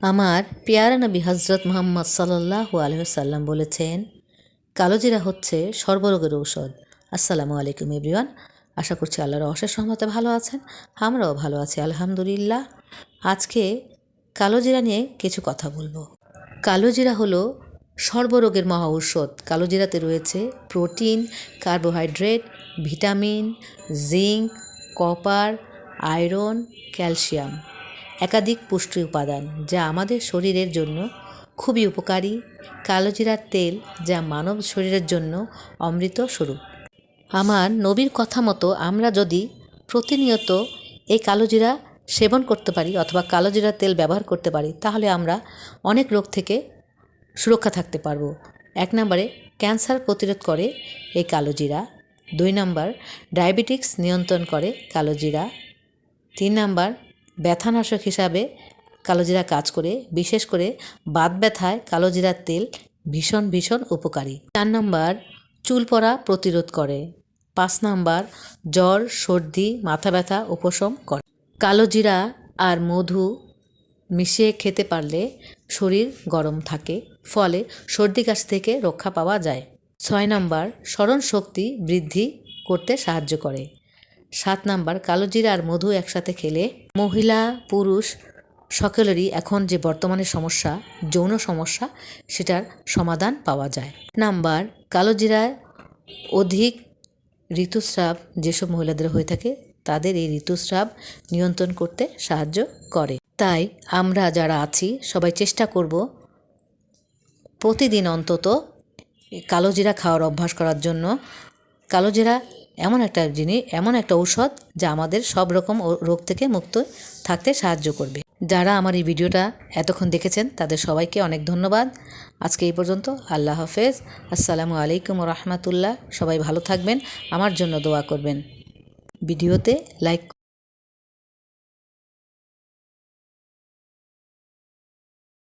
আমার পেয়ারা নবী হজরত মুহাম্মদ সাল্লাল্লাহু আলাইহি ওয়াসাল্লাম বলেছেন, কালোজিরা হচ্ছে সর্বরোগের ঔষধ। আসসালামু আলাইকুম এভরিওয়ান। আশা করছি আল্লাহর অশেষ রহমতে ভালো আছেন, আমরাও ভালো আছি আলহামদুলিল্লাহ। আজকে কালোজিরা নিয়ে কিছু কথা বলবো। কালোজিরা হলো সর্বরোগের মহা ঔষধ। কালোজিরাতে রয়েছে protein, carbohydrate, vitamin, zinc, copper, iron, calcium, একাধিক পুষ্টি উপাদান যা আমাদের শরীরের জন্য খুবই উপকারী। কালোজিরার তেল যা মানব শরীরের জন্য অমৃত স্বরূপ। আমার নবীর কথা মতো আমরা যদি প্রতিনিয়ত এই কালোজিরা সেবন করতে পারি অথবা কালোজিরার তেল ব্যবহার করতে পারি, তাহলে আমরা অনেক রোগ থেকে সুরক্ষা থাকতে পারবো। 1 নম্বরে ক্যান্সার প্রতিরোধ করে এই কালোজিরা। 2 নম্বর ডায়াবেটিক্স নিয়ন্ত্রণ করে কালোজিরা। 3 নম্বর ব্যথানাশক হিসাবে কালোজিরা কাজ করে, বিশেষ করে বাত ব্যথায় কালোজিরার তেল ভীষণ উপকারী। 4 নম্বর চুল পড়া প্রতিরোধ করে। 5 নম্বর জ্বর, সর্দি, মাথা ব্যথা উপশম করে। কালোজিরা আর মধু মিশিয়ে খেতে পারলে শরীর গরম থাকে, ফলে সর্দি কাশি থেকে রক্ষা পাওয়া যায়। 6 নম্বর স্মরণ শক্তি বৃদ্ধি করতে সাহায্য করে। 7 নম্বর কালোজিরা আর মধু একসাথে খেলে মহিলা পুরুষ সকলেরই এখন যে বর্তমানে সমস্যা, যৌন সমস্যা, সেটার সমাধান পাওয়া যায়। নাম্বার কালোজিরায় অধিক ঋতুস্রাব যেসব মহিলাদের হয়ে থাকে, তাদের এই ঋতুস্রাব নিয়ন্ত্রণ করতে সাহায্য করে। তাই আমরা যারা আছি সবাই চেষ্টা করব প্রতিদিন অন্তত কালোজিরা খাওয়ার অভ্যাস করার জন্য। কালোজিরা এমন একটা ঔষধ যা আমাদের সব রকম রোগ থেকে মুক্ত থাকতে সাহায্য করবে। যারা আমার এই ভিডিওটা এতক্ষণ দেখেছেন তাদের সবাইকে অনেক ধন্যবাদ। আজকে এই পর্যন্ত। আল্লাহ হাফেজ। আসসালামু আলাইকুম ওয়া রাহমাতুল্লাহ। সবাই ভালো থাকবেন, আমার জন্য দোয়া করবেন। ভিডিওতে লাইক